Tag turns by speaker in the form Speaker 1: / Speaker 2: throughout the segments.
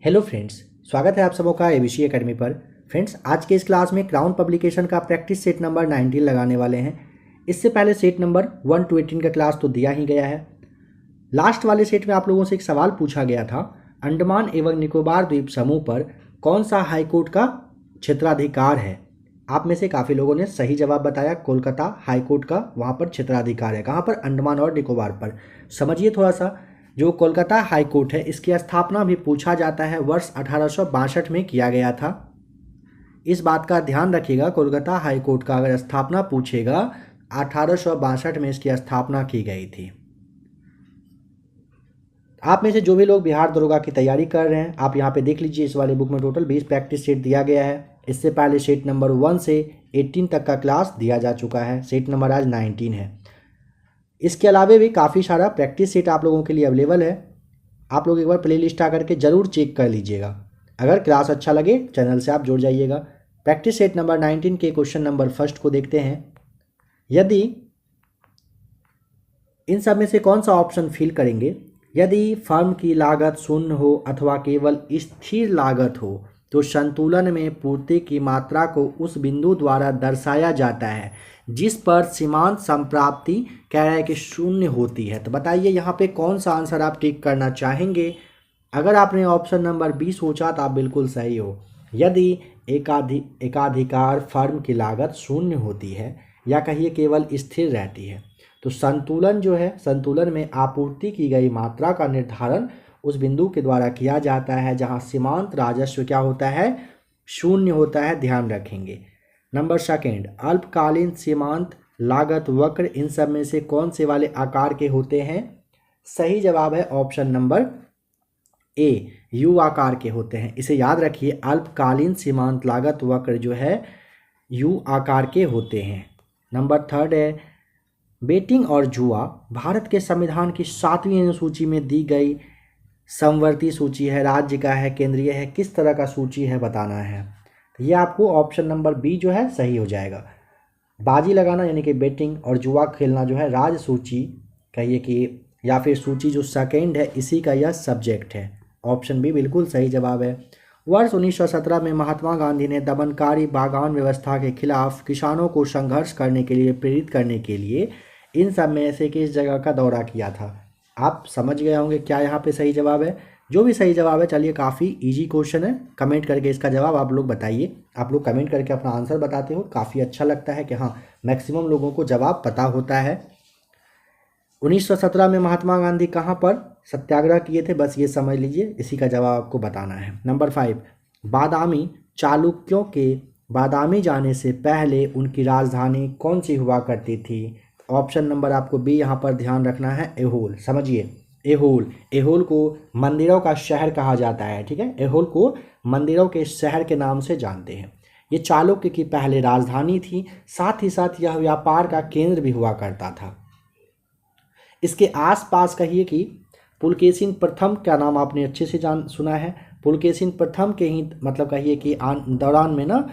Speaker 1: Hello friends, स्वागत है आप सबों का एबीसी एकेडमी पर। फ्रेंड्स, आज के इस क्लास में क्राउन पब्लिकेशन का प्रैक्टिस सेट नंबर 19 लगाने वाले हैं। इससे पहले सेट नंबर 1 to 18 का क्लास तो दिया ही गया है। लास्ट वाले सेट में आप लोगों से एक सवाल पूछा गया था, अंडमान एवं निकोबार द्वीप समूह पर कौन सा हाईकोर्ट का क्षेत्राधिकार है। आप में से काफ़ी लोगों ने सही जवाब बताया, कोलकाता हाईकोर्ट का वहाँ पर क्षेत्राधिकार है। कहाँ पर? अंडमान और निकोबार पर। समझिए थोड़ा सा, जो कोलकाता हाई कोर्ट है इसकी स्थापना भी पूछा जाता है वर्ष 1862 में किया गया था। इस बात का ध्यान रखिएगा, कोलकाता हाई कोर्ट का अगर स्थापना पूछेगा 1862 में इसकी स्थापना की गई थी। आप में से जो भी लोग बिहार दरोगा की तैयारी कर रहे हैं, आप यहाँ पे देख लीजिए, इस वाले बुक में टोटल 20 प्रैक्टिस सेट दिया गया है। इससे पहले सेट नंबर 1 से 18 तक का क्लास दिया जा चुका है। सेट नंबर आज 19 है। इसके अलावा भी काफ़ी सारा प्रैक्टिस सेट आप लोगों के लिए अवेलेबल है। आप लोग एक बार प्ले लिस्ट आकर के ज़रूर चेक कर लीजिएगा। अगर क्लास अच्छा लगे चैनल से आप जुड़ जाइएगा। प्रैक्टिस सेट नंबर 19 के क्वेश्चन नंबर फर्स्ट को देखते हैं। यदि इन सब में से कौन सा ऑप्शन फिल करेंगे? यदि फर्म की लागत शून्य हो अथवा केवल स्थिर लागत हो तो संतुलन में पूर्ति की मात्रा को उस बिंदु द्वारा दर्शाया जाता है जिस पर सीमांत संप्राप्ति कह रहा है कि शून्य होती है। तो बताइए यहाँ पे कौन सा आंसर आप टिक करना चाहेंगे। अगर आपने ऑप्शन नंबर 20 सोचा तो आप बिल्कुल सही हो। यदि एकाधिकार फर्म की लागत शून्य होती है या कहिए केवल स्थिर रहती है तो संतुलन जो है, संतुलन में आपूर्ति की गई मात्रा का निर्धारण उस बिंदु के द्वारा किया जाता है जहां सीमांत राजस्व क्या होता है? शून्य होता है। ध्यान रखेंगे। नंबर सेकेंड, अल्पकालीन सीमांत लागत वक्र इन सब में से कौन से वाले आकार के होते हैं? सही जवाब है ऑप्शन नंबर ए, यू आकार के होते हैं। इसे याद रखिए, अल्पकालीन सीमांत लागत वक्र जो है यू आकार के होते हैं। नंबर थर्ड है, बेटिंग और जुआ भारत के संविधान की 7वीं अनुसूची में दी गई समवर्ती सूची है, राज्य का है, केंद्रीय है, किस तरह का सूची है बताना है। तो ये आपको ऑप्शन नंबर बी जो है सही हो जाएगा। बाजी लगाना यानी कि बेटिंग और जुआ खेलना जो है राज्य सूची कहिए कि या फिर सूची जो सेकेंड है इसी का यह सब्जेक्ट है। ऑप्शन बी बिल्कुल सही जवाब है। वर्ष 1917 में महात्मा गांधी ने दमनकारी बागान व्यवस्था के खिलाफ किसानों को संघर्ष करने के लिए प्रेरित करने के लिए इन सब में से किस जगह का दौरा किया था? आप समझ गए होंगे क्या यहाँ पे सही जवाब है। जो भी सही जवाब है, चलिए काफ़ी इजी क्वेश्चन है, कमेंट करके इसका जवाब आप लोग बताइए। आप लोग कमेंट करके अपना आंसर बताते हो, काफ़ी अच्छा लगता है कि हाँ मैक्सिमम लोगों को जवाब पता होता है। 1917 में महात्मा गांधी कहाँ पर सत्याग्रह किए थे, बस ये समझ लीजिए, इसी का जवाब आपको बताना है। नंबर 5, बादामी चालुक्यों के बादामी जाने से पहले उनकी राजधानी कौन सी हुआ करती थी? ऑप्शन नंबर आपको बी यहाँ पर ध्यान रखना है, एहोल। समझिए, एहोल को मंदिरों का शहर कहा जाता है। ठीक है, एहोल को मंदिरों के शहर के नाम से जानते हैं। ये चालुक्य की पहले राजधानी थी, साथ ही साथ यह व्यापार का केंद्र भी हुआ करता था। इसके आसपास कहिए कि पुलकेशिन प्रथम का नाम आपने अच्छे से सुना है। पुलकेशिन प्रथम के ही मतलब कहिए कि दौरान में ना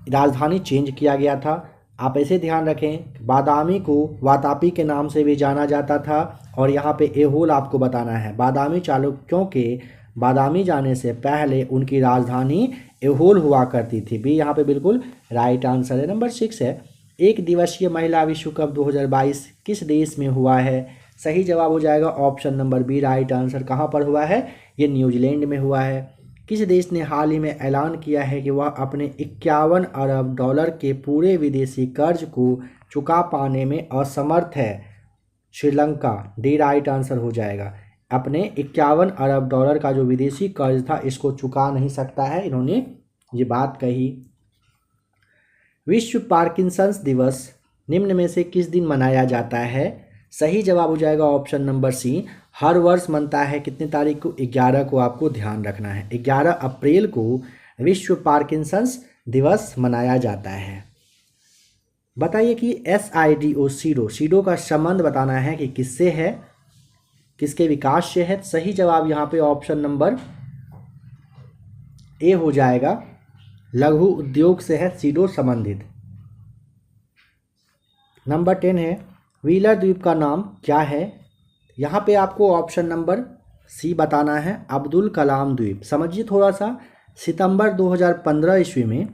Speaker 1: राजधानी चेंज किया गया था। आप ऐसे ध्यान रखें, बादामी को वातापी के नाम से भी जाना जाता था और यहाँ पे एहोल आपको बताना है। बादामी चालुक्यों के बादामी जाने से पहले उनकी राजधानी एहोल हुआ करती थी। भी यहाँ पे बिल्कुल राइट आंसर है। नंबर 6 है, एक दिवसीय महिला विश्व कप 2022 किस देश में हुआ है? सही जवाब हो जाएगा option number B, right answer. कहाँ पर हुआ है? ये न्यूजीलैंड में हुआ है। किस देश ने हाल ही में ऐलान किया है कि वह अपने 51 अरब डॉलर के पूरे विदेशी कर्ज को चुका पाने में असमर्थ है? श्रीलंका, डी राइट आंसर हो जाएगा। अपने 51 अरब डॉलर का जो विदेशी कर्ज था इसको चुका नहीं सकता है, इन्होंने ये बात कही। विश्व पार्किंसंस दिवस निम्न में से किस दिन मनाया जाता है? सही जवाब हो जाएगा ऑप्शन नंबर सी, हर वर्ष मनता है। कितनी तारीख को? 11 को आपको ध्यान रखना है। 11 अप्रैल को विश्व पार्किंसंस दिवस मनाया जाता है। बताइए कि SIDO सीडो का संबंध बताना है कि किससे है, किसके विकास से है। सही जवाब यहाँ पे ऑप्शन नंबर ए हो जाएगा, लघु उद्योग से है सीडो संबंधित। नंबर 10 है, व्हीलर द्वीप का नाम क्या है? यहाँ पे आपको ऑप्शन नंबर सी बताना है, अब्दुल कलाम द्वीप। समझिए थोड़ा सा, सितंबर 2015 ईस्वी में,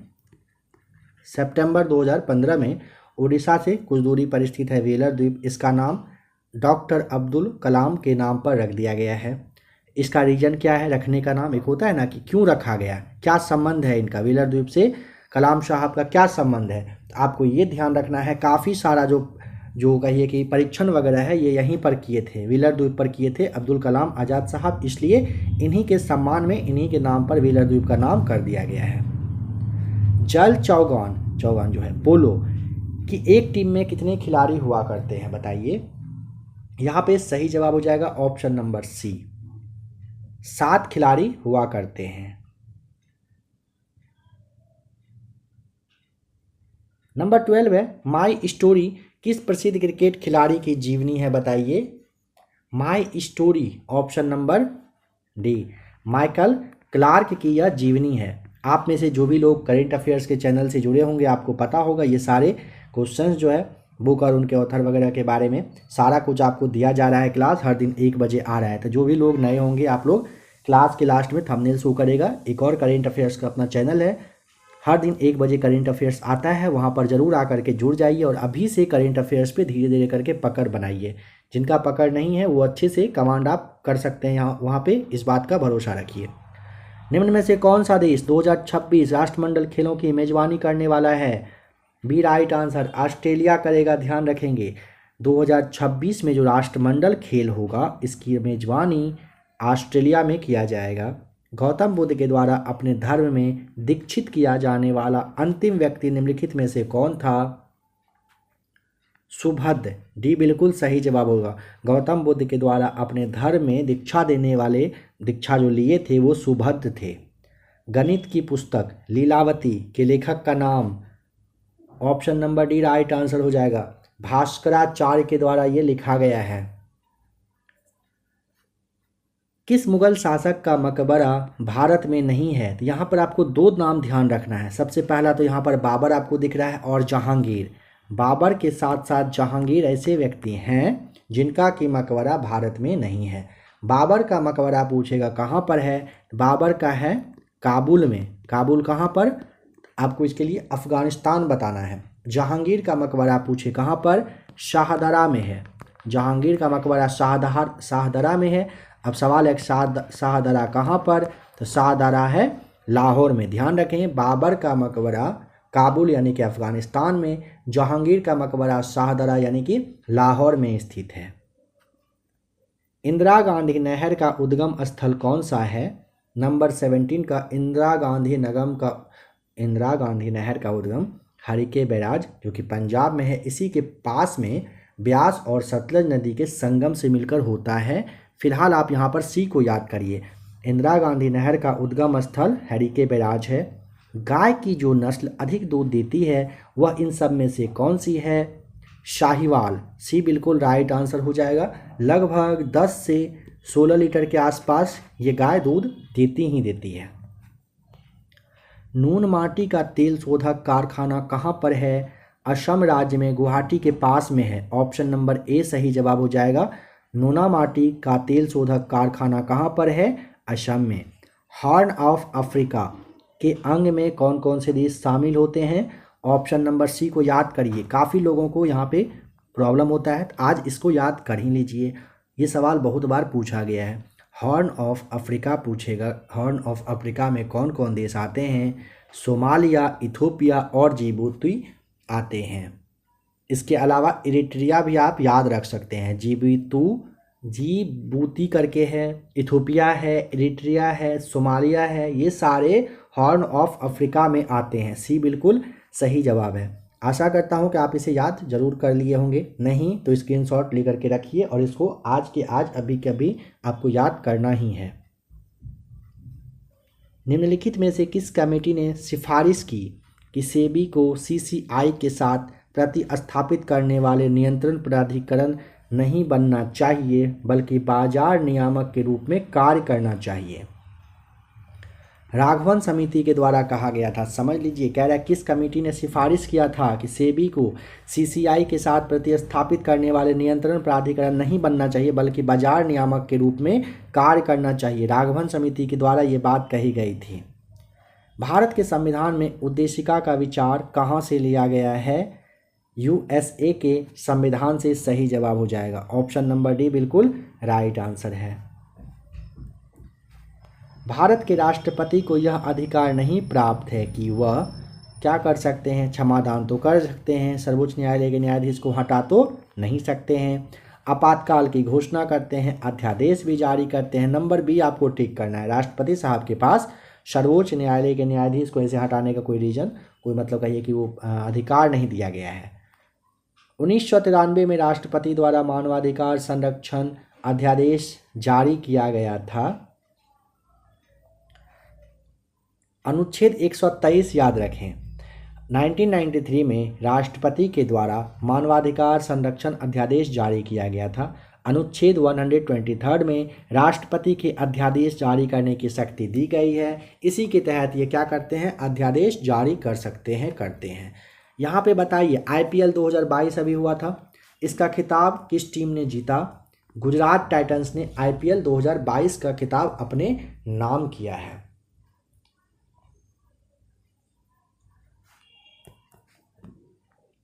Speaker 1: सितंबर 2015 में उड़ीसा से कुछ दूरी पर स्थित है व्हीलर द्वीप। इसका नाम डॉक्टर अब्दुल कलाम के नाम पर रख दिया गया है। इसका रीजन क्या है रखने का नाम? एक होता है ना कि क्यों रखा गया, क्या संबंध है इनका, व्हीलर द्वीप से कलाम साहब का क्या संबंध है। तो आपको ये ध्यान रखना है, काफ़ी सारा जो कहिए कि परीक्षण वगैरह है ये यहीं पर किए थे, व्हीलर द्वीप पर किए थे अब्दुल कलाम आज़ाद साहब, इसलिए इन्हीं के सम्मान में, इन्हीं के नाम पर व्हीलर द्वीप का नाम कर दिया गया है। जल चौगान जो है पोलो कि एक टीम में कितने खिलाड़ी हुआ करते हैं बताइए। यहाँ पे सही जवाब हो जाएगा ऑप्शन नंबर सी, 7 खिलाड़ी हुआ करते हैं। नंबर 12 है, माई स्टोरी किस प्रसिद्ध क्रिकेट खिलाड़ी की जीवनी है बताइए। My story option number D, Michael Clarke की यह जीवनी है। आप में से जो भी लोग करेंट अफेयर्स के चैनल से जुड़े होंगे आपको पता होगा ये सारे क्वेश्चंस जो है बुक और उनके ऑथर वगैरह के बारे में सारा कुछ आपको दिया जा रहा है। क्लास हर दिन 1 बजे आ रहा है, तो जो भी लोग नए होंगे आप लोग क्लास के लास्ट में थंबनेल शो करेगा। एक और करेंट अफेयर्स का अपना चैनल है, हर दिन 1 बजे करेंट अफेयर्स आता है, वहाँ पर ज़रूर आकर के जुड़ जाइए और अभी से करेंट अफेयर्स पे धीरे धीरे करके पकड़ बनाइए। जिनका पकड़ नहीं है वो अच्छे से कमांड आप कर सकते हैं यहाँ वहाँ पे, इस बात का भरोसा रखिए। निम्न में से कौन सा देश 2026 राष्ट्रमंडल खेलों की मेजबानी करने वाला है? बी राइट आंसर, ऑस्ट्रेलिया करेगा, ध्यान रखेंगे। 2026 में जो राष्ट्रमंडल खेल होगा इसकी मेजबानी ऑस्ट्रेलिया में किया जाएगा। गौतम बुद्ध के द्वारा अपने धर्म में दीक्षित किया जाने वाला अंतिम व्यक्ति निम्नलिखित में से कौन था? सुभद्र, डी बिल्कुल सही जवाब होगा। गौतम बुद्ध के द्वारा अपने धर्म में दीक्षा देने वाले, दीक्षा जो लिए थे वो सुभद्र थे। गणित की पुस्तक लीलावती के लेखक का नाम? Option number D right answer हो जाएगा, भास्कराचार्य के द्वारा ये लिखा गया है। किस मुगल शासक का मकबरा भारत में नहीं है? तो यहाँ पर आपको 2 नाम ध्यान रखना है। सबसे पहला तो यहाँ पर बाबर आपको दिख रहा है और जहांगीर। बाबर के साथ साथ जहांगीर ऐसे व्यक्ति हैं जिनका कि मकबरा भारत में नहीं है। बाबर का मकबरा पूछेगा कहाँ पर है? बाबर का है काबुल में। काबुल कहाँ पर? आपको इसके लिए अफ़गानिस्तान बताना है। जहांगीर का मकबरा पूछे कहाँ पर? शाहदरा में है। जहांगीर का मकबरा शाहदरा में है। अब सवाल है शाहदरा कहाँ पर? तो शाहदरा है लाहौर में। ध्यान रखें, बाबर का मकबरा काबुल यानी कि अफ़गानिस्तान में, जहांगीर का मकबरा शाहदरा यानी कि लाहौर में स्थित है। इंदिरा गांधी नहर का उद्गम स्थल कौन सा है? नंबर 17 का इंदिरा गांधी नहर का उद्गम हरिके बैराज जो कि पंजाब में है, इसी के पास में ब्यास और सतलज नदी के संगम से मिलकर होता है। फिलहाल आप यहाँ पर सी को याद करिए। इंदिरा गांधी नहर का उद्गम स्थल हरिके बैराज है। गाय की जो नस्ल अधिक दूध देती है वह इन सब में से कौन सी है? शाहीवाल, सी बिल्कुल राइट आंसर हो जाएगा। लगभग 10 से 16 लीटर के आसपास ये गाय दूध देती ही देती है। नून माटी का तेल शोधक कारखाना कहाँ पर है? असम राज्य में, गुवाहाटी के पास में है। ऑप्शन नंबर ए सही जवाब हो जाएगा। नूना माटी का तेल शोधक कारखाना कहाँ पर है? असम में। हॉर्न ऑफ अफ्रीका के अंग में कौन कौन से देश शामिल होते हैं? ऑप्शन नंबर सी को याद करिए। काफ़ी लोगों को यहाँ पे प्रॉब्लम होता है, तो आज इसको याद कर ही लीजिए। ये सवाल बहुत बार पूछा गया है। हॉर्न ऑफ अफ्रीका पूछेगा, हॉर्न ऑफ अफ्रीका में कौन कौन देश आते हैं? सोमालिया, इथोपिया और जिबूती आते हैं। इसके अलावा इरिट्रिया भी आप याद रख सकते हैं। जिबूती करके है, इथोपिया है, इरिट्रिया है, सोमालिया है, ये सारे हॉर्न ऑफ अफ्रीका में आते हैं। सी बिल्कुल सही जवाब है। आशा करता हूँ कि आप इसे याद जरूर कर लिए होंगे, नहीं तो स्क्रीनशॉट लेकर के रखिए और इसको आज के आज अभी के अभी आपको याद करना ही है। निम्नलिखित में से किस कमेटी ने सिफारिश की कि सेबी को सीसीआई के साथ प्रतिस्थापित करने वाले नियंत्रण प्राधिकरण नहीं बनना चाहिए बल्कि बाजार नियामक के रूप में कार्य करना चाहिए? राघवन समिति के द्वारा कहा गया था। समझ लीजिए, कह रहा है किस कमेटी ने सिफारिश किया था कि सेबी को सीसीआई के साथ प्रतिस्थापित करने वाले नियंत्रण प्राधिकरण नहीं बनना चाहिए बल्कि बाजार नियामक के रूप में कार्य करना चाहिए। राघवन समिति के द्वारा ये बात कही गई थी। भारत के संविधान में उद्देशिका का विचार कहाँ से लिया गया है? यूएसए के संविधान से सही जवाब हो जाएगा। ऑप्शन नंबर डी बिल्कुल राइट आंसर है। भारत के राष्ट्रपति को यह अधिकार नहीं प्राप्त है कि वह क्या कर सकते हैं? क्षमादान तो कर सकते हैं, सर्वोच्च न्यायालय के न्यायाधीश को हटा तो नहीं सकते हैं, आपातकाल की घोषणा करते हैं, अध्यादेश भी जारी करते हैं। नंबर बी आपको टिक करना है। राष्ट्रपति साहब के पास सर्वोच्च न्यायालय के न्यायाधीश को ऐसे हटाने का कोई रीजन, कोई मतलब कहिए कि वो अधिकार नहीं दिया गया है। 1993 में राष्ट्रपति द्वारा मानवाधिकार संरक्षण अध्यादेश जारी किया गया था। अनुच्छेद 123 याद रखें। 1993 में राष्ट्रपति के द्वारा मानवाधिकार संरक्षण अध्यादेश जारी किया गया था। अनुच्छेद 123 में राष्ट्रपति के अध्यादेश जारी करने की शक्ति दी गई है। इसी के तहत ये क्या करते हैं? अध्यादेश जारी कर सकते हैं, करते हैं। यहाँ पे बताइए, आईपीएल 2022 अभी हुआ था, इसका खिताब किस टीम ने जीता? गुजरात टाइटंस ने आईपीएल 2022 का खिताब अपने नाम किया है।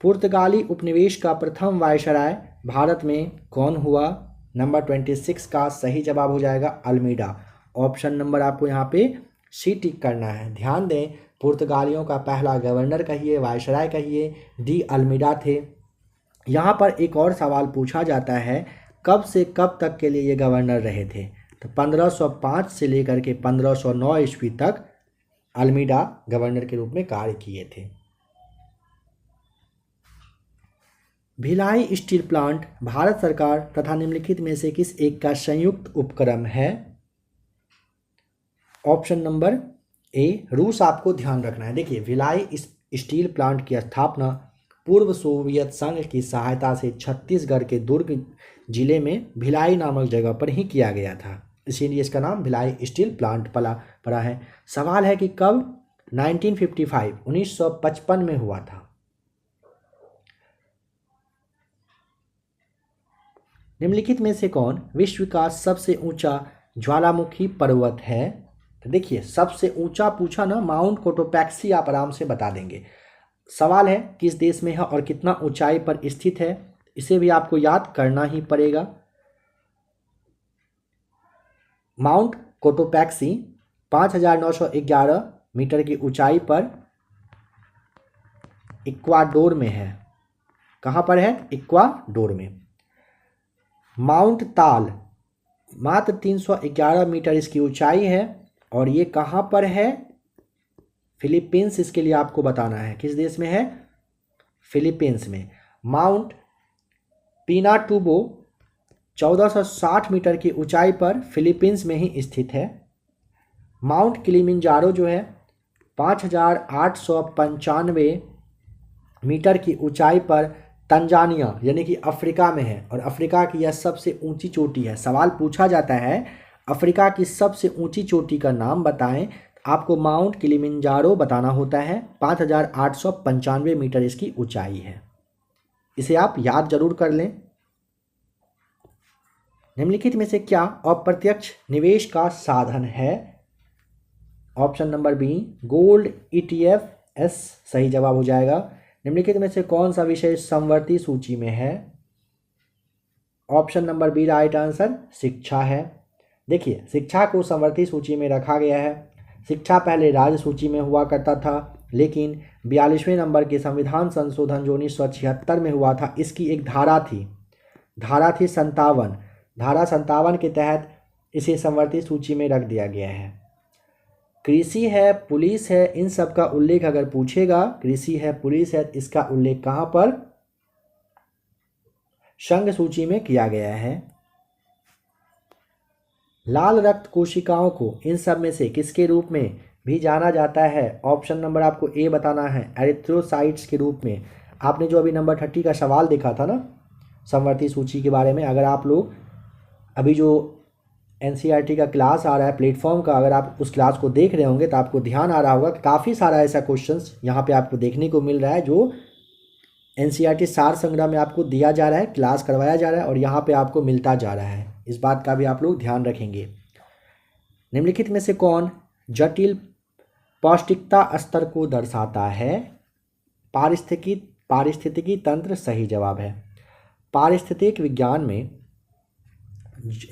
Speaker 1: पुर्तगाली उपनिवेश का प्रथम वायसराय भारत में कौन हुआ? नंबर 26 का सही जवाब हो जाएगा अल्मीडा। ऑप्शन नंबर आपको यहाँ पे सी टिक करना है। ध्यान दें, पुर्तगालियों का पहला गवर्नर कहिए, वायसराय कहिए, डी अल्मीडा थे। यहाँ पर एक और सवाल पूछा जाता है, कब से कब तक के लिए ये गवर्नर रहे थे? तो 1505 से लेकर के 1509 ईस्वी तक अल्मीडा गवर्नर के रूप में कार्य किए थे। भिलाई स्टील प्लांट भारत सरकार तथा निम्नलिखित में से किस एक का संयुक्त उपक्रम है? ऑप्शन नंबर ए रूस आपको ध्यान रखना है। देखिए, भिलाई स्टील प्लांट की स्थापना पूर्व सोवियत संघ की सहायता से छत्तीसगढ़ के दुर्ग जिले में भिलाई नामक जगह पर ही किया गया था, इसीलिए इसका नाम भिलाई स्टील प्लांट पड़ा है। सवाल है कि कब? 1955 में हुआ था। निम्नलिखित में से कौन विश्व का सबसे ऊंचा ज्वालामुखी पर्वत है? तो देखिए, सबसे ऊंचा पूछा ना, माउंट कोटोपैक्सी आप आराम से बता देंगे। सवाल है किस देश में है और कितना ऊंचाई पर स्थित है, इसे भी आपको याद करना ही पड़ेगा। माउंट कोटोपैक्सी 5911 मीटर की ऊंचाई पर इक्वाडोर में है। कहाँ पर है? इक्वाडोर में। माउंट ताल मात्र 311 मीटर इसकी ऊंचाई है और ये कहाँ पर है? फिलीपींस। इसके लिए आपको बताना है किस देश में है? फिलीपींस में। माउंट पिनाटुबो 1460 मीटर की ऊंचाई पर फिलीपींस में ही स्थित है। माउंट किलिमंजारो जो है 5895 मीटर की ऊंचाई पर तंजानिया यानी कि अफ्रीका में है और अफ्रीका की यह सबसे ऊंची चोटी है। सवाल पूछा जाता है अफ्रीका की सबसे ऊंची चोटी का नाम बताएं, आपको माउंट किलिमंजारो बताना होता है। 5895 मीटर इसकी ऊंचाई है, इसे आप याद जरूर कर लें। निम्नलिखित में से क्या अप्रत्यक्ष निवेश का साधन है? Option number B gold ETF सही जवाब हो जाएगा। निम्नलिखित में से कौन सा विषय समवर्ती सूची में है? Option number B right answer शिक्षा है। देखिए, शिक्षा को समवर्ती सूची में रखा गया है। शिक्षा पहले राज्य सूची में हुआ करता था, लेकिन 42वें नंबर के संविधान संशोधन जो 1976 में हुआ था, इसकी एक धारा थी 57। धारा 57 के तहत इसे समवर्ती सूची में रख दिया गया है। कृषि है, पुलिस है, इन सब का उल्लेख अगर पूछेगा, कृषि है, पुलिस है, इसका उल्लेख कहाँ पर? संघ सूची में किया गया है। लाल रक्त कोशिकाओं को इन सब में से किसके रूप में भी जाना जाता है? ऑप्शन नंबर आपको ए बताना है, एरिथ्रोसाइट्स के रूप में। आपने जो अभी नंबर 30 का सवाल देखा था ना समवर्ती सूची के बारे में, अगर आप लोग अभी जो एनसीईआरटी का क्लास आ रहा है प्लेटफॉर्म का, अगर आप उस क्लास को देख रहे होंगे तो आपको ध्यान आ रहा होगा कि काफ़ी सारा ऐसा क्वेश्चंस यहाँ पे आपको देखने को मिल रहा है जो एनसीईआरटी सार संग्रह में आपको दिया जा रहा है, क्लास करवाया जा रहा है और यहाँ पे आपको मिलता जा रहा है। इस बात का भी आप लोग ध्यान रखेंगे। निम्नलिखित में से कौन जटिल पौष्टिकता स्तर को दर्शाता है? पारिस्थितिकी तंत्र सही जवाब है। पारिस्थितिक विज्ञान में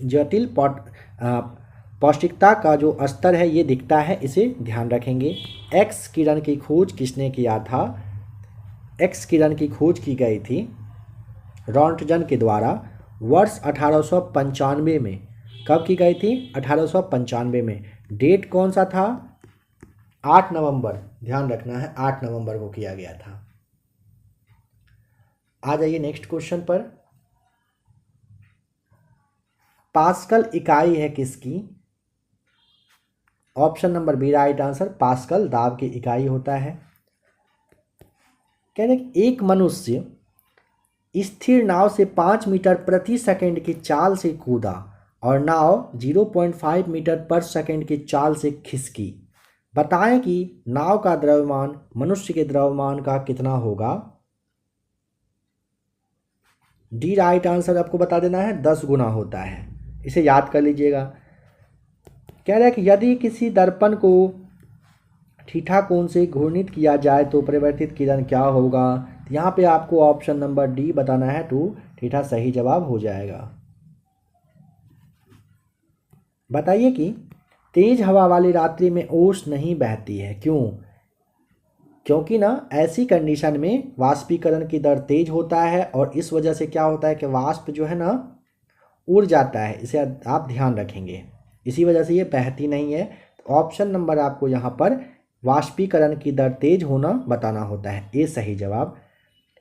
Speaker 1: जटिल पौष्टिकता का जो स्तर है ये दिखता है, इसे ध्यान रखेंगे। एक्स किरण की खोज किसने किया था? एक्स किरण की खोज की गई थी रॉन्टजन के द्वारा वर्ष 1895 में। कब की गई थी? 1895 में। डेट कौन सा था? 8 नवंबर, ध्यान रखना है 8 नवंबर को किया गया था। आ जाइए नेक्स्ट क्वेश्चन पर। पास्कल इकाई है किसकी? Option number B right answer, Pascal दाब की इकाई होता है। कह रहे एक मनुष्य स्थिर नाव से 5 मीटर प्रति सेकंड की चाल से कूदा और नाव 0.5 मीटर पर सेकंड की चाल से खिसकी। बताएं कि नाव का द्रव्यमान मनुष्य के द्रव्यमान का कितना होगा? डी राइट आंसर आपको बता देना है, 10 गुना होता है। इसे याद कर लीजिएगा। कह रहा है कि यदि किसी दर्पण को थीटा कोण से घूर्णित किया जाए तो परिवर्तित किरण क्या होगा? यहाँ पे आपको ऑप्शन नंबर डी बताना है, 2 थीटा सही जवाब हो जाएगा। बताइए कि तेज हवा वाली रात्रि में ओस नहीं बहती है, क्यों? क्योंकि ना ऐसी कंडीशन में वाष्पीकरण की दर तेज होता है और इस वजह से क्या होता है कि वाष्प जो है ना उड़ जाता है, इसे आप ध्यान रखेंगे। इसी वजह से ये बहती नहीं है। तो ऑप्शन नंबर आपको यहाँ पर वाष्पीकरण की दर तेज होना बताना होता है, ये सही जवाब।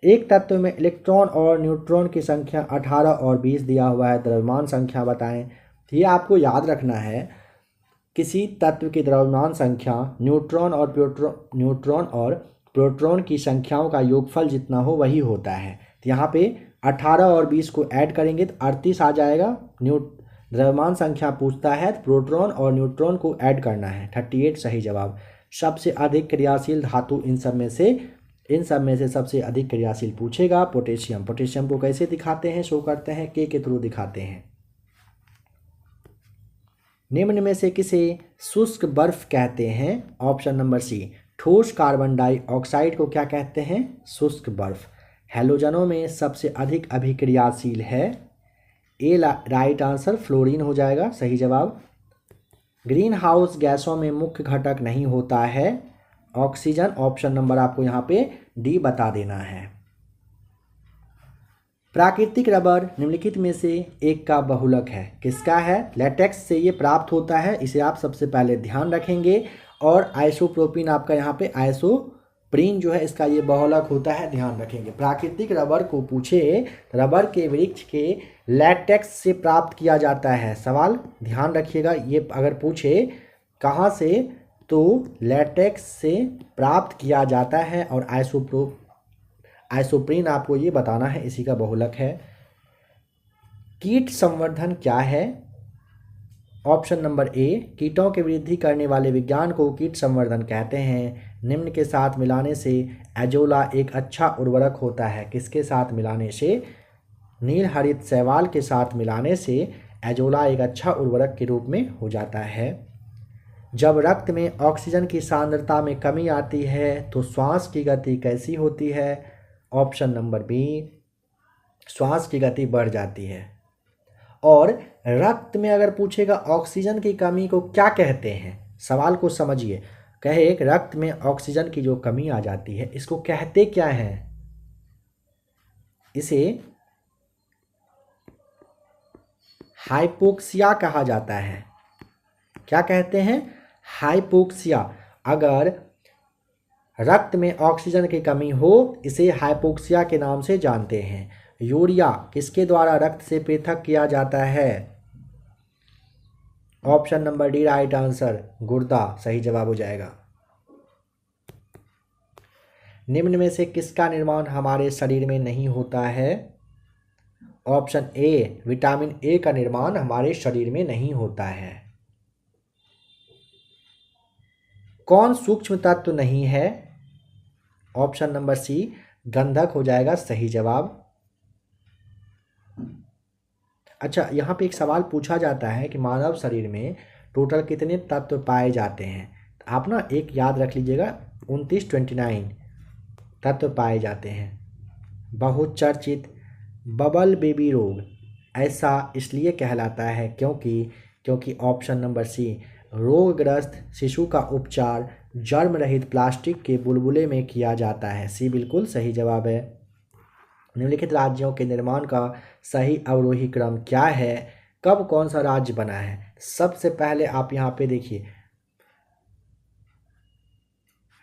Speaker 1: एक तत्व में इलेक्ट्रॉन और न्यूट्रॉन की संख्या 18 और 20 दिया हुआ है, द्रव्यमान संख्या बताएं। तो ये आपको याद रखना है, किसी तत्व की द्रव्यमान संख्या न्यूट्रॉन और प्रोटॉन की संख्याओं का योगफल जितना हो वही होता है। तो यहाँ पे 18 और 20 को ऐड करेंगे तो 38 आ जाएगा। द्रव्यमान संख्या पूछता है तो प्रोटॉन और न्यूट्रॉन को ऐड करना है, 38 सही जवाब। सबसे अधिक क्रियाशील धातु इन सब में से सबसे अधिक क्रियाशील पूछेगा पोटेशियम। पोटेशियम को कैसे दिखाते हैं, शो करते हैं, के थ्रू दिखाते हैं। निम्न में से किसे शुष्क बर्फ कहते हैं? ऑप्शन नंबर सी, ठोस कार्बन डाइऑक्साइड को क्या कहते हैं? शुष्क बर्फ। हैलोजनों में सबसे अधिक अभिक्रियाशील है, ए राइट आंसर, फ्लोरीन हो जाएगा सही जवाब। ग्रीन हाउस गैसों में मुख्य घटक नहीं होता है, ऑक्सीजन। ऑप्शन नंबर आपको यहाँ पे डी बता देना है। प्राकृतिक रबर निम्नलिखित में से एक का बहुलक है, किसका है? लेटेक्स से ये प्राप्त होता है, इसे आप सबसे पहले ध्यान रखेंगे। और आइसोप्रोपिन आपका यहाँ पे आइसोप्रीन जो है इसका ये बहुलक होता है, ध्यान रखेंगे। प्राकृतिक रबर को पूछे रबर के वृक्ष के लेटेक्स से प्राप्त किया जाता है, सवाल ध्यान रखिएगा। ये अगर पूछे कहाँ से तो लेटेक्स से प्राप्त किया जाता है और आइसोप्रीन आपको ये बताना है, इसी का बहुलक है। कीट संवर्धन क्या है? ऑप्शन नंबर ए, कीटों की वृद्धि करने वाले विज्ञान को कीट संवर्धन कहते हैं। निम्न के साथ मिलाने से एजोला एक अच्छा उर्वरक होता है, किसके साथ मिलाने से? नील हरित शैवाल के साथ मिलाने से एजोला एक अच्छा उर्वरक के रूप में हो जाता है। जब रक्त में ऑक्सीजन की सांद्रता में कमी आती है तो श्वास की गति कैसी होती है? ऑप्शन नंबर बी, श्वास की गति बढ़ जाती है। और रक्त में अगर पूछेगा ऑक्सीजन की कमी को क्या कहते हैं, सवाल को समझिए। कहे एक रक्त में ऑक्सीजन की जो कमी आ जाती है इसको कहते क्या है? इसे हाइपोक्सिया कहा जाता है। क्या कहते हैं? हाइपोक्सिया। अगर रक्त में ऑक्सीजन की कमी हो इसे हाइपोक्सिया के नाम से जानते हैं। यूरिया किसके द्वारा रक्त से पृथक किया जाता है? Option number D right answer, गुर्दा सही जवाब हो जाएगा। निम्न में से किसका निर्माण हमारे शरीर में नहीं होता है? ऑप्शन ए, विटामिन ए का निर्माण हमारे शरीर में नहीं होता है। कौन सूक्ष्म तत्व नहीं है? ऑप्शन नंबर सी, गंधक हो जाएगा सही जवाब। अच्छा, यहाँ पे एक सवाल पूछा जाता है कि मानव शरीर में टोटल कितने तत्व पाए जाते हैं। आप ना एक याद रख लीजिएगा, 29 तत्व पाए जाते हैं। बहुचर्चित बबल बेबी रोग ऐसा इसलिए कहलाता है क्योंकि ऑप्शन नंबर सी, रोगग्रस्त शिशु का उपचार जर्म रहित प्लास्टिक के बुलबुले में किया जाता है। सी बिल्कुल सही जवाब है। निम्नलिखित राज्यों के निर्माण का सही अवरोही क्रम क्या है? कब कौन सा राज्य बना है? सबसे पहले आप यहाँ पे देखिए,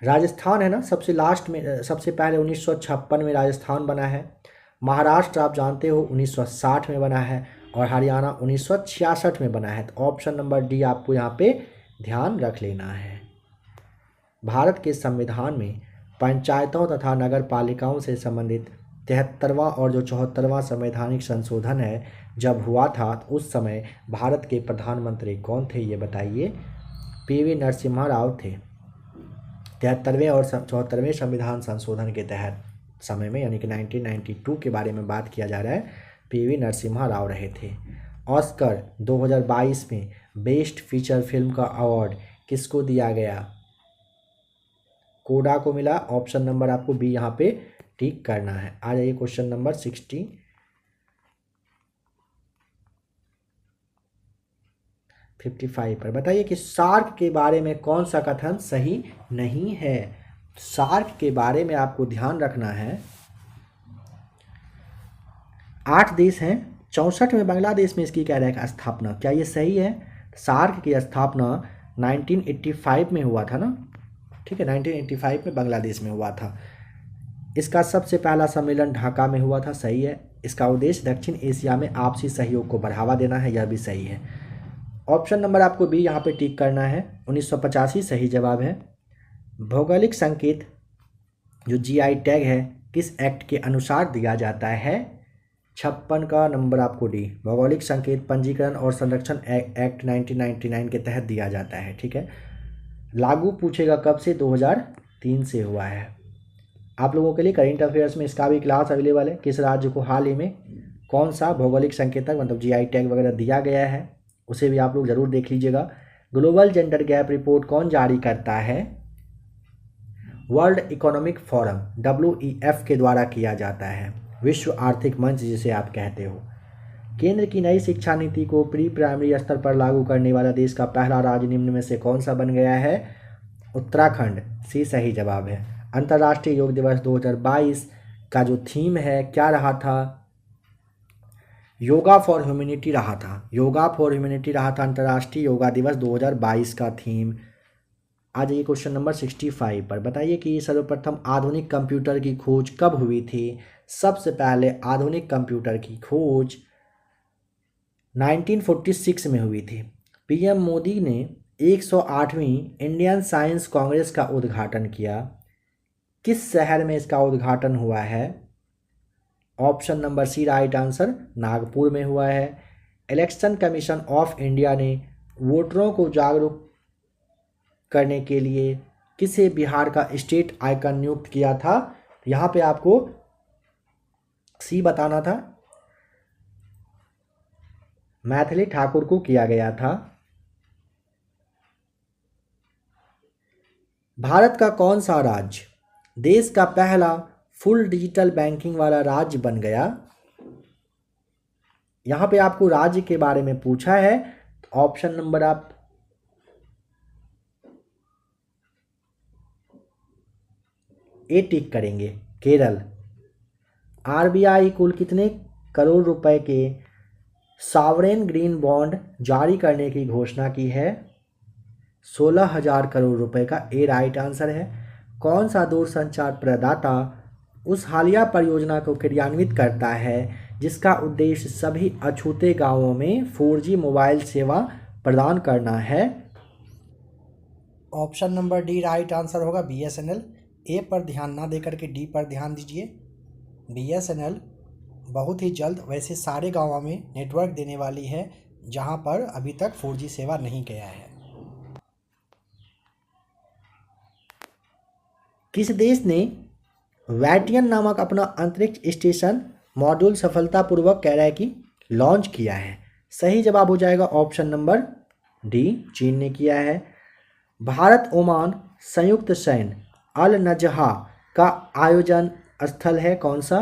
Speaker 1: राजस्थान है ना सबसे लास्ट में, सबसे पहले 1956 में राजस्थान बना है। महाराष्ट्र आप जानते हो 1960 में बना है और हरियाणा 1966 में बना है। तो ऑप्शन नंबर डी आपको यहाँ पे ध्यान रख लेना है। भारत के संविधान में पंचायतों तथा नगर पालिकाओं से संबंधित 73वां और जो 74वां संवैधानिक संशोधन है जब हुआ था, तो उस समय भारत के प्रधानमंत्री कौन थे ये बताइए? पीवी नरसिम्हा राव थे। 73वें और 74वें संविधान संशोधन के तहत समय में, यानी कि 1992 के बारे में बात किया जा रहा है, पीवी नरसिम्हा राव रहे थे। ऑस्कर 2022 में बेस्ट फीचर फिल्म का अवार्ड किसको दिया गया? कोडा को मिला। ऑप्शन नंबर आपको बी यहाँ पे टिक करना है। आ जाइए क्वेश्चन नंबर 55 पर। बताइए कि शार्क के बारे में कौन सा कथन सही नहीं है? शार्क के बारे में आपको ध्यान रखना है। 8 देश हैं, 64 में बांग्लादेश में इसकी कह रहे हैं स्थापना, क्या ये सही है? शार्क की स्थापना 1985 में हुआ था ना, ठीक है, 1985 में बांग्लादेश में हुआ था। इसका सबसे पहला सम्मेलन ढाका में हुआ था, सही है। इसका उद्देश्य दक्षिण एशिया में आपसी सहयोग को बढ़ावा देना है, यह भी सही है। ऑप्शन नंबर आपको बी यहाँ पे टिक करना है, 1985 सही जवाब है। भौगोलिक संकेत जो जीआई टैग है किस एक्ट के अनुसार दिया जाता है? 56 का नंबर आपको डी, भौगोलिक संकेत पंजीकरण और संरक्षण एक्ट 1999 के तहत दिया जाता है, ठीक है। लागू पूछेगा कब से? 2003 से हुआ है। आप लोगों के लिए करेंट अफेयर्स में इसका भी क्लास अवेलेबल है। किस राज्य को हाल ही में कौन सा भौगोलिक संकेतक मतलब जीआई टैग वगैरह दिया गया है, उसे भी आप लोग ज़रूर देख लीजिएगा। ग्लोबल जेंडर गैप रिपोर्ट कौन जारी करता है? वर्ल्ड इकोनॉमिक फोरम WEF के द्वारा किया जाता है, विश्व आर्थिक मंच जिसे आप कहते हो। केंद्र की नई शिक्षा नीति को प्री प्राइमरी स्तर पर लागू करने वाला देश का पहला राज्य निम्न में से कौन सा बन गया है? उत्तराखंड, सी सही जवाब है। अंतर्राष्ट्रीय योग दिवस 2022 का जो थीम है क्या रहा था? योगा फॉर ह्यूमैनिटी रहा था। योगा फॉर ह्यूमैनिटी रहा था अंतर्राष्ट्रीय योगा दिवस 2022 का थीम। आ जाइए क्वेश्चन नंबर 65 पर। बताइए कि सर्वप्रथम आधुनिक कंप्यूटर की खोज कब हुई थी? सबसे पहले आधुनिक कंप्यूटर की खोज 1946 में हुई थी। पीएम मोदी ने 108वीं इंडियन साइंस कांग्रेस का उद्घाटन किया। किस शहर में इसका उद्घाटन हुआ है? Option number C right answer, Nagpur में हुआ है। इलेक्शन कमीशन ऑफ इंडिया ने वोटरों को जागरूक करने के लिए किसे बिहार का स्टेट आइकन नियुक्त किया था? यहाँ पे आपको सी बताना था, मैथिली ठाकुर को किया गया था। भारत का कौन सा राज्य देश का पहला फुल डिजिटल बैंकिंग वाला राज्य बन गया? यहाँ पे आपको राज्य के बारे में पूछा है, तो ऑप्शन नंबर आप ए टिक करेंगे, केरल। आरबीआई कुल कितने करोड़ रुपए के सॉवरेन ग्रीन बॉन्ड जारी करने की घोषणा की है? 16,000 करोड़ रुपए का ए राइट आंसर है। कौन सा दूरसंचार प्रदाता उस हालिया परियोजना को क्रियान्वित करता है जिसका उद्देश्य सभी अछूते गांवों में 4G मोबाइल सेवा प्रदान करना है? Option number D right answer होगा, BSNL। ए पर ध्यान ना देकर के डी पर ध्यान दीजिए। BSNL बहुत ही जल्द वैसे सारे गाँवों में नेटवर्क देने वाली है जहां पर अभी तक 4G सेवा नहीं गया है। किस देश ने वैटियन नामक अपना अंतरिक्ष स्टेशन मॉड्यूल सफलतापूर्वक कह रहा है कि लॉन्च किया है? सही जवाब हो जाएगा ऑप्शन नंबर डी, चीन ने किया है। भारत ओमान संयुक्त सैन्य अल नजहा का आयोजन स्थल है कौन सा?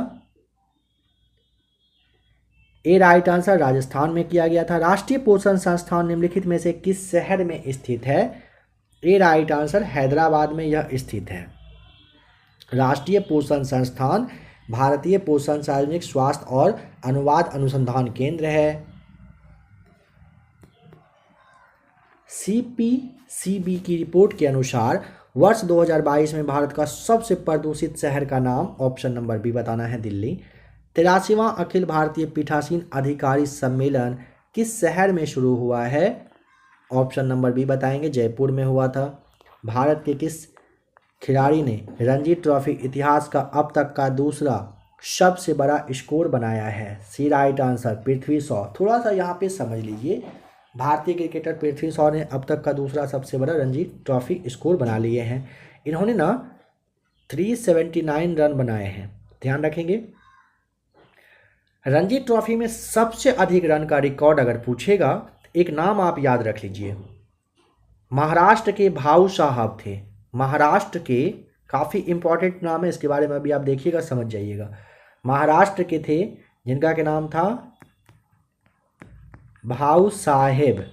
Speaker 1: ए राइट आंसर, राजस्थान में किया गया था। राष्ट्रीय पोषण संस्थान निम्नलिखित में से किस शहर में स्थित है? ए राइट आंसर, हैदराबाद में यह स्थित है। राष्ट्रीय पोषण संस्थान भारतीय पोषण सार्वजनिक स्वास्थ्य और अनुवाद अनुसंधान केंद्र है। CPCB की रिपोर्ट के अनुसार वर्ष 2022 में भारत का सबसे प्रदूषित शहर का नाम ऑप्शन नंबर बी बताना है, दिल्ली। 83वां अखिल भारतीय पीठासीन अधिकारी सम्मेलन किस शहर में शुरू हुआ है? ऑप्शन नंबर बी बताएंगे, जयपुर में हुआ था। भारत के किस खिलाड़ी ने रणजी ट्रॉफी इतिहास का अब तक का दूसरा सबसे बड़ा स्कोर बनाया है? सी राइट आंसर, पृथ्वी शॉ। थोड़ा सा यहाँ पे समझ लीजिए, भारतीय क्रिकेटर पृथ्वी शॉ ने अब तक का दूसरा सबसे बड़ा रणजी ट्रॉफी स्कोर बना लिए हैं। इन्होंने ना 379 रन बनाए हैं, ध्यान रखेंगे। रणजी ट्रॉफी में सबसे अधिक रन का रिकॉर्ड अगर पूछेगा, एक नाम आप याद रख लीजिए, महाराष्ट्र के भाऊ साहब थे। महाराष्ट्र के, काफ़ी इंपॉर्टेंट नाम है, इसके बारे में अभी आप देखिएगा, समझ जाइएगा। महाराष्ट्र के थे जिनका के नाम था भाऊ साहेब,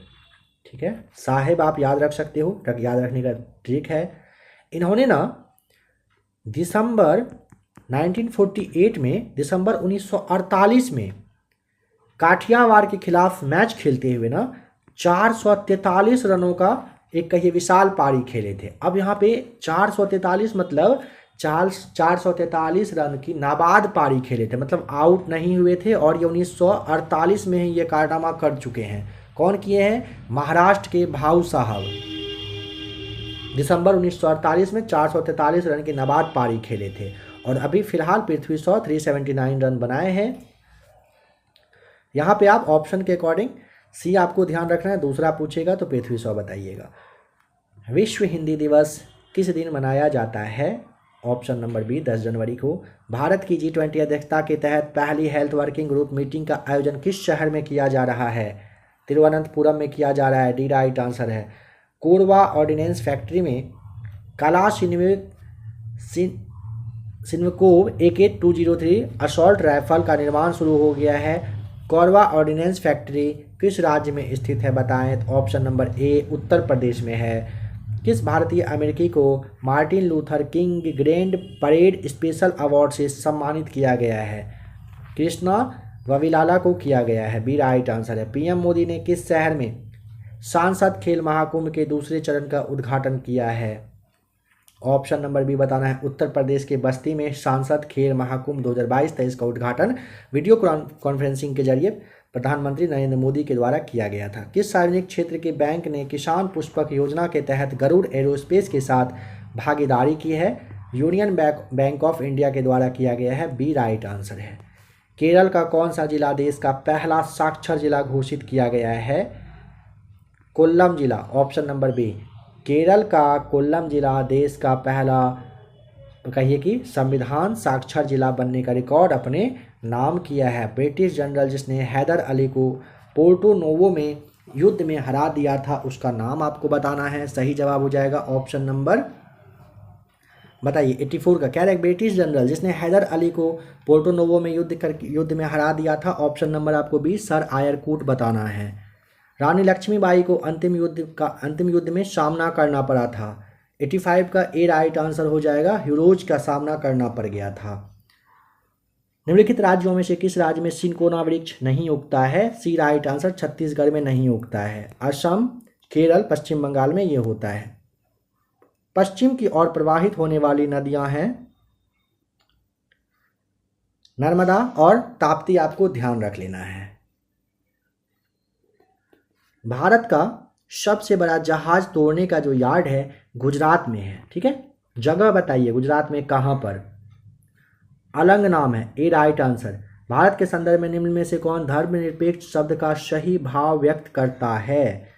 Speaker 1: ठीक है, साहेब आप याद रख सकते हो, याद रखने का ट्रिक है। इन्होंने ना दिसंबर 1948 में, दिसंबर 1948 में काठियावाड़ के खिलाफ मैच खेलते हुए ना 443 रनों का एक कहिए विशाल पारी खेले थे। अब यहाँ पे 443 मतलब 443 रन की नाबाद पारी खेले थे, मतलब आउट नहीं हुए थे, और ये 1948 में ही ये कारनामा कर चुके हैं। कौन किए हैं? महाराष्ट्र के भाऊ साहब। दिसंबर 1948 में 443 रन की नाबाद पारी खेले थे, और अभी फिलहाल पृथ्वी शॉ 379 रन बनाए हैं। यहाँ पे आप ऑप्शन के अकॉर्डिंग सी आपको ध्यान रखना है, दूसरा पूछेगा तो पृथ्वी शॉ बताइएगा। विश्व हिंदी दिवस किस दिन मनाया जाता है? ऑप्शन नंबर बी 10 जनवरी को। भारत की G20 अध्यक्षता के तहत पहली हेल्थ वर्किंग ग्रुप मीटिंग का आयोजन किस शहर में किया जा रहा है? तिरुवनंतपुरम में किया जा रहा है, डी राइट आंसर है। कोरबा ऑर्डिनेंस फैक्ट्री में काला सिन्वकोव AK-203 असॉल्ट राइफल का निर्माण शुरू हो गया है। कोरबा ऑर्डिनेंस फैक्ट्री किस राज्य में स्थित है बताएं? Option number A Uttar Pradesh में है। किस भारतीय अमेरिकी को Martin Luther king grand parade special award से सम्मानित किया गया है? कृष्णा वविलाला को किया गया है, बी राइट आंसर है। पीएम मोदी ने किस शहर में सांसद खेल महाकुंभ के दूसरे चरण का उद्घाटन किया है? ऑप्शन नंबर बी बताना है, उत्तर प्रदेश के बस्ती में सांसद खेल महाकुंभ 2022-23 का उद्घाटन वीडियो कॉन्फ्रेंसिंग के जरिए प्रधानमंत्री नरेंद्र मोदी के द्वारा किया गया था। किस सार्वजनिक क्षेत्र के बैंक ने किसान पुष्पक योजना के तहत गरुड़ एरोस्पेस के साथ भागीदारी की है? यूनियन बैंक ऑफ इंडिया के द्वारा किया गया है, बी राइट आंसर है। केरल का कौन सा जिला देश का पहला साक्षर जिला घोषित किया गया है? कोल्लम जिला, ऑप्शन नंबर बी। केरल का कोल्लम जिला देश का पहला, कहिए कि संविधान साक्षर जिला बनने का रिकॉर्ड अपने नाम किया है। ब्रिटिश जनरल जिसने हैदर अली को पोर्टो नोवो में युद्ध में हरा दिया था, उसका नाम आपको बताना है। सही जवाब हो जाएगा ऑप्शन नंबर, बताइए 84 का। कह रहे ब्रिटिश जनरल जिसने हैदर अली को पोर्टो नोवो में युद्ध में हरा दिया था, ऑप्शन नंबर आपको बी सर आयरकूट बताना है। रानी लक्ष्मीबाई को अंतिम युद्ध में सामना करना पड़ा था, 85 का ए राइट आंसर हो जाएगा, हीरोज का सामना करना पड़ गया था। निम्नलिखित राज्यों में से किस राज्य में सिनकोना वृक्ष नहीं उगता है? सी राइट आंसर, छत्तीसगढ़ में नहीं उगता है। असम, केरल, पश्चिम बंगाल में ये होता है। पश्चिम की ओर प्रवाहित होने वाली नदियां हैं नर्मदा और ताप्ती, आपको ध्यान रख लेना है। भारत का सबसे बड़ा जहाज तोड़ने का जो यार्ड है गुजरात में है, ठीक है। जगह बताइए गुजरात में कहाँ पर? अलंग नाम है, ए राइट आंसर। भारत के संदर्भ में निम्न में से कौन धर्मनिरपेक्ष शब्द का सही भाव व्यक्त करता है?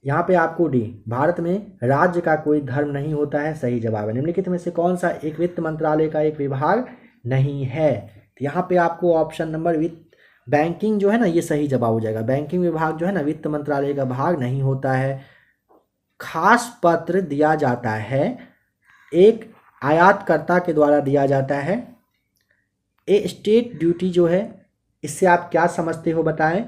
Speaker 1: यहाँ पे आपको डी, भारत में राज्य का कोई धर्म नहीं होता है, सही जवाब है। निम्नलिखित में से कौन सा एक वित्त मंत्रालय का एक विभाग नहीं है? तो यहाँ पे आपको ऑप्शन नंबर वित्त बैंकिंग जो है ना, ये सही जवाब हो जाएगा। बैंकिंग विभाग जो है ना, वित्त मंत्रालय का भाग नहीं होता है। खास पत्र दिया जाता है, एक आयातकर्ता के द्वारा दिया जाता है। ए स्टेट ड्यूटी जो है, इससे आप क्या समझते हो बताएं?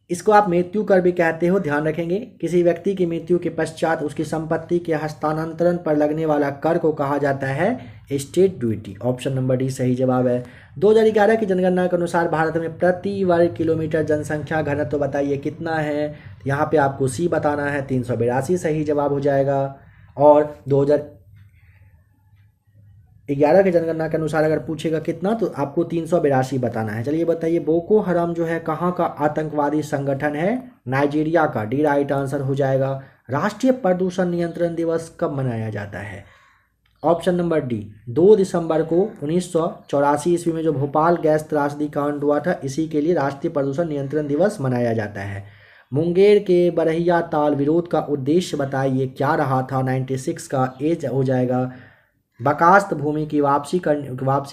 Speaker 1: इसको आप मृत्यु कर भी कहते हो, ध्यान रखेंगे। किसी व्यक्ति की मृत्यु के पश्चात उसकी संपत्ति के हस्तांतरण पर लगने वाला कर को कहा जाता है state duty. Option number D सही जवाब है। 2011 की जनगणना के अनुसार भारत में प्रति वर्ग किलोमीटर जनसंख्या घनत्व तो बताइए कितना है? यहाँ पे आपको सी बताना है, 382 सही जवाब हो जाएगा। और 2011 की जनगणना के अनुसार अगर पूछेगा कितना, तो आपको 382 बताना है। चलिए बताइए, बोको हराम जो है कहाँ का आतंकवादी संगठन है? नाइजीरिया का, डी राइट आंसर हो जाएगा। राष्ट्रीय प्रदूषण नियंत्रण दिवस कब मनाया जाता है? ऑप्शन नंबर डी, 2 दिसंबर को 1984 ईस्वी में जो भोपाल गैस त्रासदी कांड हुआ था, इसी के लिए राष्ट्रीय प्रदूषण नियंत्रण दिवस मनाया जाता है। मुंगेर के बरहिया ताल विरोध का उद्देश्य बताइए क्या रहा था? 96 का एज हो जाएगा। बकास्त भूमि की वापसी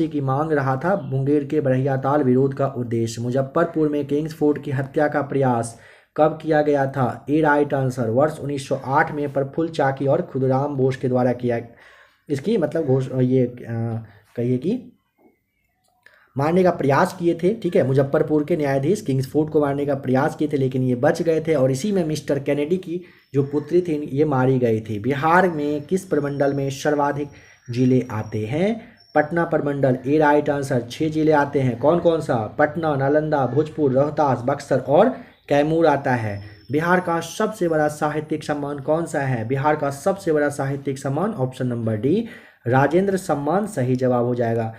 Speaker 1: की मांग रहा था मुंगेर के बरहिया ताल विरोध का उद्देश्य। मुजफ्फरपुर में किंग्सफोर्ड की हत्या का प्रयास कब किया गया था? ए राइट आंसर, वर्ष 1908 में प्रफुल्ल चाकी और खुदराम बोस के द्वारा किया। इसकी मतलब ये कहिए कि मारने का प्रयास किए थे, ठीक है। मुजफ्फरपुर के न्यायाधीश किंग्सफोर्ड को मारने का प्रयास किए थे, लेकिन ये बच गए थे और इसी में मिस्टर कैनेडी की जो पुत्री थी ये मारी गई थी। बिहार में किस प्रमंडल में सर्वाधिक जिले आते हैं? पटना प्रमंडल, ए राइट आंसर। 6 जिले आते हैं, कौन कौन सा? पटना, नालंदा, भोजपुर, रोहतास, बक्सर और कैमूर आता है। बिहार का सबसे बड़ा साहित्यिक सम्मान कौन सा है? बिहार का सबसे बड़ा साहित्यिक सम्मान ऑप्शन नंबर डी, राजेंद्र सम्मान सही जवाब हो जाएगा।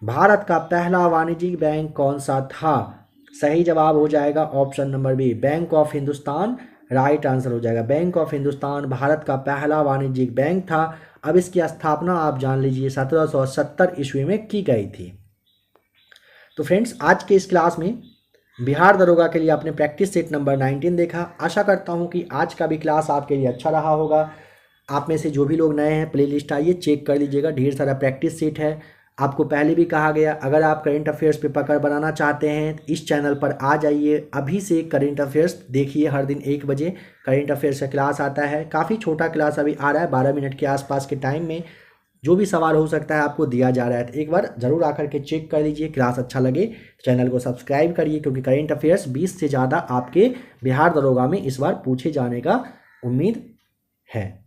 Speaker 1: भारत का पहला वाणिज्यिक बैंक कौन सा था? सही जवाब हो जाएगा option number B, bank of Hindustan right answer हो जाएगा। बैंक ऑफ हिंदुस्तान भारत का पहला वाणिज्यिक बैंक था। अब इसकी स्थापना आप जान लीजिए 1770 ईस्वी में की गई थी। तो फ्रेंड्स, आज के इस क्लास में बिहार दरोगा के लिए आपने प्रैक्टिस सेट नंबर 19 देखा। आशा करता हूं कि आज का भी क्लास आपके लिए अच्छा रहा होगा। आप में से जो भी लोग नए हैं, प्लेलिस्ट आइए चेक कर लीजिएगा, ढेर सारा प्रैक्टिस सेट है। आपको पहले भी कहा गया, अगर आप करंट अफेयर्स पे पकड़ बनाना चाहते हैं इस चैनल पर आ जाइए, अभी से करंट अफेयर्स देखिए। हर दिन 1 बजे करंट अफेयर्स का क्लास आता है। काफ़ी छोटा क्लास अभी आ रहा है, 12 मिनट के आसपास के टाइम में जो भी सवाल हो सकता है आपको दिया जा रहा है। तो एक बार ज़रूर आकर के चेक कर लीजिए। क्लास अच्छा लगे चैनल को सब्सक्राइब करिए, क्योंकि करंट अफेयर्स 20 से ज़्यादा आपके बिहार दरोगा में इस बार पूछे जाने का उम्मीद है।